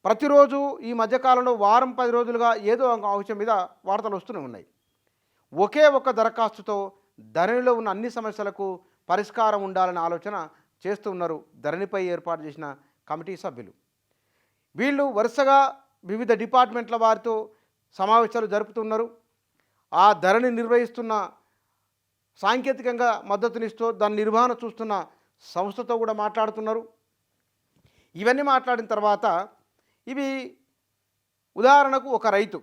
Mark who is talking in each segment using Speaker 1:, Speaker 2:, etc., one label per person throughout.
Speaker 1: ప్రతిరోజు ఈ మధ్యకాలంలో వారం 10 రోజులుగా ఏదో ఒక అంశం మీద వార్తలు వస్తూనే ఉన్నాయి. ఒకే ఒక్క దరఖాస్తుతో ధరణిలో ఉన్న అన్ని సమస్యలకు పరిష్కారం ఉండాలనే ఆలోచన చేస్తూ ఉన్నారు ధరణిపై ఏర్పాటు చేసిన కమిటీ సభ్యులు. వీళ్ళు వరుసగా వివిధ డిపార్ట్మెంట్ల వారితో సమావేశాలు జరుపుతున్నారు. ఆ ధరణి నిర్వహిస్తున్న సాంకేతికంగా మద్దతునిస్తూ దాని నిర్వహణ చూస్తున్న సంస్థతో కూడా మాట్లాడుతున్నారు. ఇవన్నీ మాట్లాడిన తర్వాత ఇవి ఉదాహరణకు ఒక రైతు,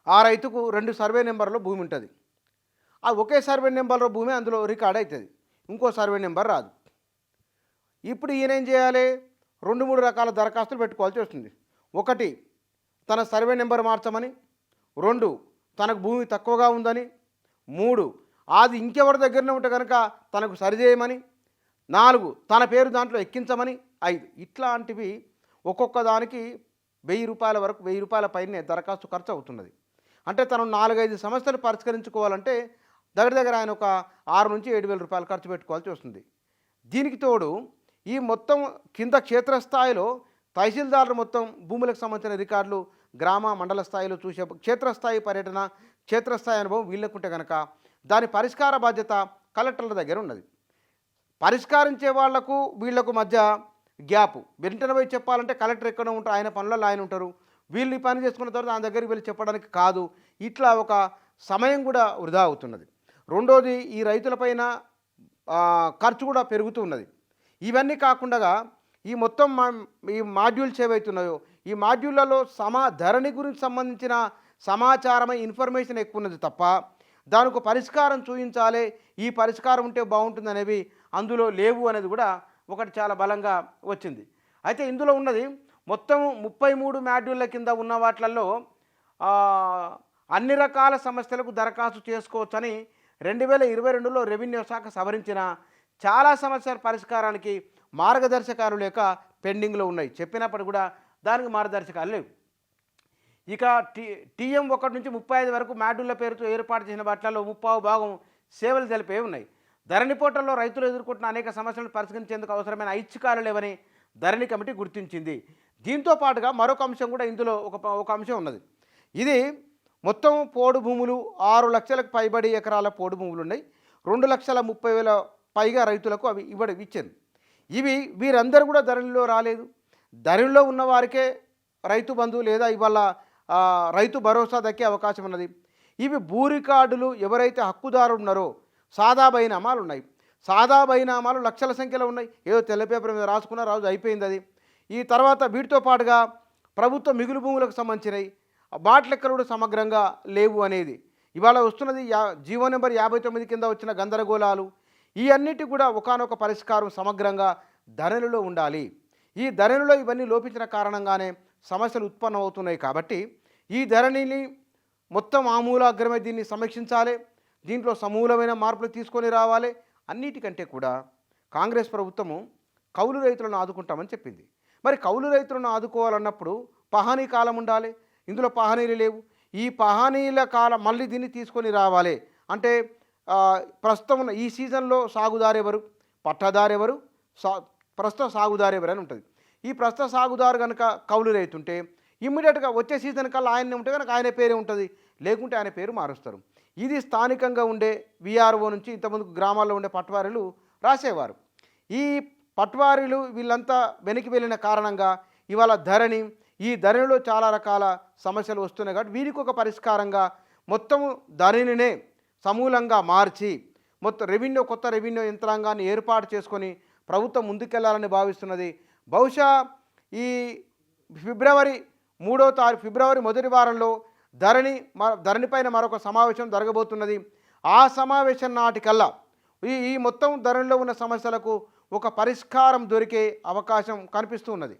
Speaker 1: ఆ రైతుకు 2 సర్వే నెంబర్లో భూమి ఉంటుంది. ఆ ఒకే సర్వే నెంబర్లో భూమి అందులో రికార్డ్ అవుతుంది, ఇంకో సర్వే నెంబర్ రాదు. ఇప్పుడు ఈయన ఏం చేయాలి? 2-3 రకాల దరఖాస్తులు పెట్టుకోవాల్సి వస్తుంది. ఒకటి, తన సర్వే నెంబర్ మార్చమని. 2, తనకు భూమి తక్కువగా ఉందని. 3, అది ఇంకెవరి దగ్గరనే ఉంటే కనుక తనకు సరిచేయమని. 4, తన పేరు దాంట్లో ఎక్కించమని. 5, ఇట్లాంటివి ఒక్కొక్క దానికి 1000 రూపాయల వరకు, 1000 రూపాయల పైనే దరఖాస్తు ఖర్చు అవుతున్నది. అంటే తను 4-5 సమస్యలు పరిష్కరించుకోవాలంటే దగ్గర ఆయన ఒక 6 నుంచి 7,000 రూపాయలు ఖర్చు పెట్టుకోవాల్సి వస్తుంది. దీనికి తోడు ఈ మొత్తం కింద క్షేత్రస్థాయిలో తహసీల్దారులు మొత్తం భూములకు సంబంధించిన రికార్డులు గ్రామ మండల స్థాయిలో చూసే క్షేత్రస్థాయి పర్యటన, క్షేత్రస్థాయి అనుభవం వీళ్ళకుంటే కనుక దాని పరిష్కార బాధ్యత కలెక్టర్ల దగ్గర ఉన్నది. పరిష్కరించే వాళ్లకు వీళ్లకు మధ్య గ్యాప్. వెంటనే పోయి చెప్పాలంటే కలెక్టర్ ఎక్కడ ఉంటారు, ఆయన పనులలో ఆయన ఉంటారు. వీళ్ళు ఈ పని చేసుకున్న తర్వాత ఆయన దగ్గరికి వెళ్ళి చెప్పడానికి కాదు. ఇట్లా ఒక సమయం కూడా వృధా అవుతున్నది. రెండోది, ఈ రైతులపైన ఖర్చు కూడా పెరుగుతూ ఉన్నది. ఇవన్నీ కాకుండా ఈ మొత్తం ఈ మాడ్యూల్స్ ఏవైతున్నాయో ఈ మాడ్యూళ్ళలో ధరణి గురించి సంబంధించిన సమాచారమే, ఇన్ఫర్మేషన్ ఎక్కువ ఉన్నది తప్ప దానికి పరిష్కారం చూపించాలి, ఈ పరిష్కారం ఉంటే బాగుంటుంది అనేవి అందులో లేవు అనేది కూడా ఒకటి చాలా బలంగా వచ్చింది. అయితే ఇందులో ఉన్నది మొత్తం 33 మాడ్యూళ్ళ కింద ఉన్న వాటిల్లో అన్ని రకాల సమస్యలకు దరఖాస్తు చేసుకోవచ్చని 2022లో రెవెన్యూ శాఖ సవరించిన చాలా సమస్యల పరిష్కారానికి మార్గదర్శకాలు లేక పెండింగ్లో ఉన్నాయి. చెప్పినప్పుడు కూడా దానికి మార్గదర్శకాలు లేవు. ఇక టీఎం 1 నుంచి 35 వరకు మాడ్యూళ్ళ పేరుతో ఏర్పాటు చేసిన వాటిలో 30% సేవలు తెలిపే ఉన్నాయి. ధరణి పోర్టల్లో రైతులు ఎదుర్కొంటున్న అనేక సమస్యలను పరిష్కరించేందుకు అవసరమైన ఐచ్ఛికాలు లేవని ధరణి కమిటీ గుర్తించింది. దీంతో పాటుగా మరొక అంశం కూడా ఇందులో ఒక అంశం ఉన్నది. ఇది మొత్తం పోడు భూములు 6 లక్షలకు పైబడి ఎకరాల పోడు భూములు ఉన్నాయి. 2,30,000 పైగా రైతులకు అవి ఇచ్చారు. వీరందరూ కూడా ధరణిలో రాలేదు. ధరణిలో ఉన్న వారికే రైతు బంధు లేదా ఇవాళ రైతు భరోసా దక్కే అవకాశం ఉన్నది. ఇవి భూ రికార్డులు ఎవరైతే హక్కుదారులు ఉన్నారో సాదా బైనామాలు ఉన్నాయి. సాదా బైనామాలు లక్షల సంఖ్యలో ఉన్నాయి. ఏదో తెల్ల పేపర్ మీద రాసుకున్న రోజు అయిపోయింది అది. ఈ తర్వాత వీటితో పాటుగా ప్రభుత్వ మిగులు భూములకు సంబంధించినవి వాటి లెక్కలు కూడా సమగ్రంగా లేవు అనేది ఇవాళ వస్తున్నది. జీవో నెంబర్ 59 కింద వచ్చిన గందరగోళాలు ఈ అన్నిటి కూడా ఒకానొక పరిష్కారం సమగ్రంగా ధరణిలో ఉండాలి. ఈ ధరణిలో ఇవన్నీ లోపించిన కారణంగానే సమస్యలు ఉత్పన్నమవుతున్నాయి. కాబట్టి ఈ ధరణిని మొత్తం ఆమూలాగ్రమే దీన్ని సమీక్షించాలి, దీంట్లో సమూలమైన మార్పులు తీసుకొని రావాలి. అన్నిటికంటే కూడా కాంగ్రెస్ ప్రభుత్వము కౌలు రైతులను ఆదుకుంటామని చెప్పింది. మరి కౌలు రైతులను ఆదుకోవాలన్నప్పుడు పహానీ కాలం ఉండాలి. ఇందులో పహానీలు లేవు. ఈ పహానీల కాలం మళ్ళీ దీన్ని తీసుకొని రావాలి అంటే ప్రస్తుతం ఉన్న ఈ సీజన్లో సాగుదారు ఎవరు, పట్టాదారు ఎవరు, ప్రస్తుత సాగుదారు ఎవరు అని ఉంటుంది. ఈ ప్రస్తుత సాగుదారు కనుక కౌలు రైతు ఉంటే ఇమ్మీడియట్గా వచ్చే సీజన్ కల్లా ఆయనే ఉంటే కనుక ఆయన పేరే ఉంటుంది, లేకుంటే ఆయన పేరు మారుస్తారు. ఇది స్థానికంగా ఉండే విఆర్ఓ నుంచి ఇంతకుముందు గ్రామాల్లో ఉండే పట్వారీలు రాసేవారు. ఈ పట్వారీలు వీళ్ళంతా వెనక్కి వెళ్ళిన కారణంగా ఇవాళ ఈ ధరణిలో చాలా రకాల సమస్యలు వస్తున్నాయి. కాబట్టి వీరికి ఒక పరిష్కారంగా మొత్తం ధరణినే సమూలంగా మార్చి మొత్తం కొత్త రెవెన్యూ యంత్రాంగాన్ని ఏర్పాటు చేసుకొని ప్రభుత్వం ముందుకెళ్లాలని భావిస్తున్నది. బహుశా ఈ ఫిబ్రవరి మొదటి వారంలో ధరణిపైన మరొక సమావేశం జరగబోతున్నది. ఆ సమావేశం నాటికల్లా ఈ మొత్తం ధరణిలో ఉన్న సమస్యలకు ఒక పరిష్కారం దొరికే అవకాశం కనిపిస్తూ ఉన్నది.